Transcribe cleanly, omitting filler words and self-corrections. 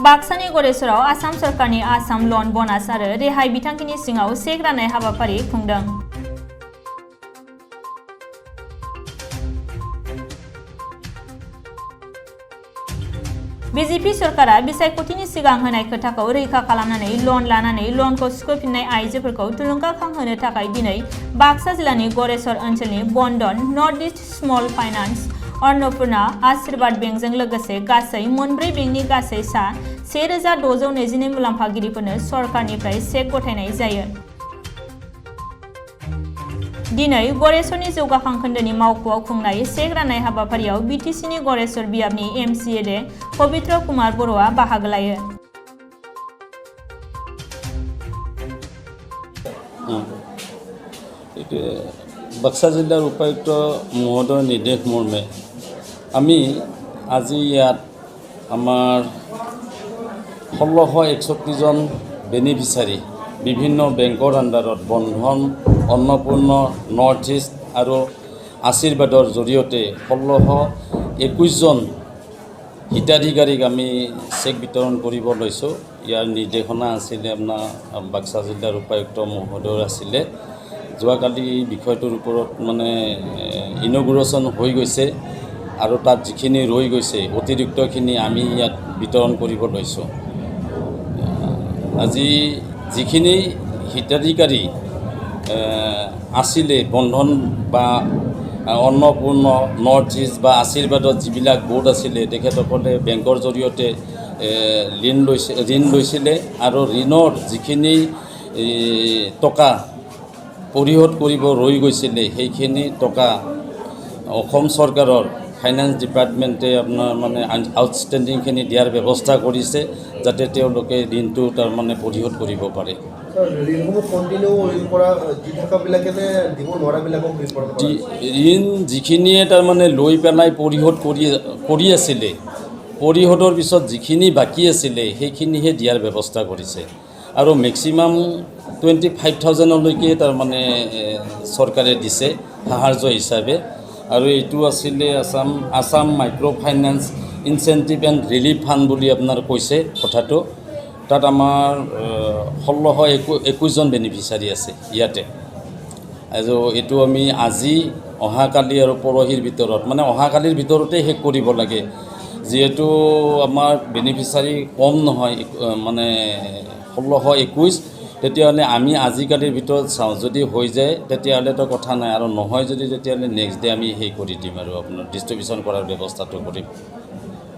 बाक्सानि गरेसराव आसाम सरकारनि आसाम लन बनास आरो रेहाय बिथांखिनि सिङाव चेक राननाय हाबाफारि खुंदों। बीजेपी सरकारा बिसायख'थिनि सिगां होनाय खोथाखौ रैखा खालामनानै लन लानानै लनखौ सुख'फिननाय आइजोफोरखौ थुलुंगाखांहोनो थाखाय दिनै बाक्सा जिल्लानि गरेसर ओनसोलनि बन्धन north east small finance Annapurna आशीर्वाद बेंकजों लोगोसे गासै मोनब्रै बेंकनि गासै सा 1622 मुलाम्फागिरिफोरनो सरकारनिफ्राय चेक गथायनाय जायो। दिनै गरेसरनि जौगाखां खोन्दोनि मावख'आव खुंनाय चेक राननाय हाबाफारियाव बिटिसिनि गरेसर बियाबनि एमसिएलए पबित्र कुमार बर'आ बाहागो लायो। बाक्सा जिल्लार उपायुक्त महोदय निर्देश मर्मे আমি আজি ইয়াত আমাৰ 1661 জন বেনিফিচাৰী বিভিন্ন বেংকৰ আণ্ডাৰত বন্ধন অন্নপূৰ্ণ নৰ্থ ইষ্ট আৰু আশীৰ্বাদৰ জৰিয়তে 1621 জন হিতাধিকাৰীক আমি চেক বিতৰণ কৰিব লৈছোঁ। ইয়াৰ নিৰ্দেশনা আছিলে আপোনাৰ বাক্সা জিলাৰ উপায়ুক্ত মহোদয়ৰ আছিলে। যোৱাকালি বিষয়টোৰ ওপৰত মানে ইনগুৰেশ্যন হৈ গৈছে আৰু তাত যিখিনি ৰৈ গৈছে অতিৰিক্তখিনি আমি ইয়াত বিতৰণ কৰিব লৈছোঁ। আজি যিখিনি হিতাধিকাৰী আছিলে বন্ধন বা অন্নপূৰ্ণ নৰ্থ ইষ্ট বা আশীৰ্বাদত যিবিলাক বোৰ্ড আছিলে তেখেতসকলে বেংকৰ জৰিয়তে ঋণ লৈছিলে আৰু ঋণৰ যিখিনি টকা পৰিশোধ কৰিব ৰৈ গৈছিলে সেইখিনি টকা অসম চৰকাৰৰ ফাইনেন্স ডিপাৰ্টমেণ্টে আপোনাৰ মানে আউটষ্টেণ্ডিংখিনি দিয়াৰ ব্যৱস্থা কৰিছে যাতে তেওঁলোকে ঋণটো তাৰমানে পৰিশোধ কৰিব পাৰে। ঋণ যিখিনিয়ে তাৰমানে লৈ পেলাই পৰিশোধ কৰি আছিলে পৰিশোধৰ পিছত যিখিনি বাকী আছিলে সেইখিনিহে দিয়াৰ ব্যৱস্থা কৰিছে আৰু মেক্সিমাম 25,000লৈকে তাৰমানে চৰকাৰে দিছে সাহাৰ্য হিচাপে। আৰু এইটো আছিলে Assam micro' finance incentive and relief fund বুলি আপোনাৰ কৈছে কথাটো। তাত আমাৰ 1621 জন বেনিফিচাৰী আছে ইয়াতে। আৰু এইটো আমি আজি অহাকালি আৰু পৰহিৰ ভিতৰত মানে অহাকালিৰ ভিতৰতে শেষ কৰিব লাগে, যিহেতু আমাৰ বেনিফিচাৰী কম নহয় মানে 1621। তেতিয়াহ'লে আমি আজিকালিৰ ভিতৰত চাওঁ যদি হৈ যায় তেতিয়াহ'লেতো কথা নাই, আৰু নহয় যদি তেতিয়াহ'লে নেক্সট ডে আমি সেই কৰি দিম আৰু আপোনাৰ ডিষ্ট্ৰিবিউশ্যন কৰাৰ ব্যৱস্থাটো কৰিম।